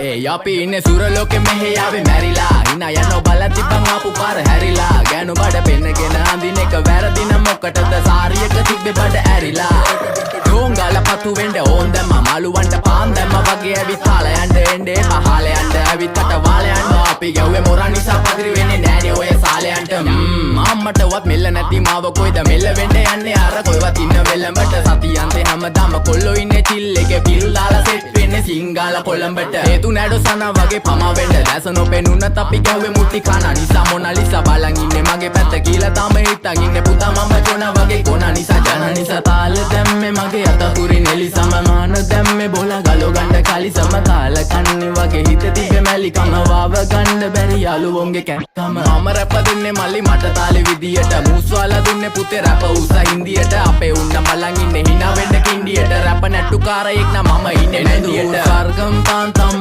ඒ අපි ඉන්නේ සුරලෝකෙ මෙහෙ ආවේ මැරිලා හිනා යනවා බලන් තිබ්බන් ආපු පාර හැරිලා ගෑනු බඩ පෙන්නගෙන අඳින එක වැරදින මොකටද සාරියක තිබ්බේ බඩ ඇරිලා ඩෝංගල පතු වෙන්න ඕන් දැම්ම මාළුවන්ට පාන් දැම්ම වගේ ඇවිත් හාල යන්න එන්නේ පහල යන්න ඇවිත් අට වාල යන්න අපි ගැව්වේ මොරන් නිසා පදිරි වෙන්නේ නෑනේ ඔය සාලයන්ට අම්මටවත් මෙල්ල නැති මාව කොයිද මෙල්ල වෙන්න යන්නේ අර කොයිවත් ඉන්න වෙලඹට සතියන්තේ හැමදාම කොල්ලෝ ඉන්නේ චිල් එකේ පිල් දාලා සෙට් වෙන්නේ සිංගාල කොළඹට හේතු නැඩෝ සනා වගේ පමා වෙන්න දැස නොපෙනුනත් අපි ගැව්වේ මුටි කන නිසා මොනාලිසා බලන් ඉන්නේ මගේ පැත්ත කියලා තාම හිටන් ඉන්නේ පුතා මම ජොන වගේ කොන නිසා ජන නිසා තාල දැම්මේ මගේ අතපුරි නෙලි සමමාන දැම්මේ බෝලා ගලෝ ගන්න කලි සම කාල කන්නේ වගේ හිත තිබ්බේ මැලි කම වාව ගන්න බැරි යාළුවෝන්ගේ කැක්කම මම රැප දෙන්නේ මල්ලි මට තාලේ විදියට මූස්වාලා දුන්නේ පුතේ රැප උස හින්දියට අපේ උන්න බලන් ඉන්නේ hina වෙන්න කින්ඩියට රැප නැට්ටුකාරයෙක් නම් මම ඉන්නේ නැදියට සර්ගම් තාන්තම්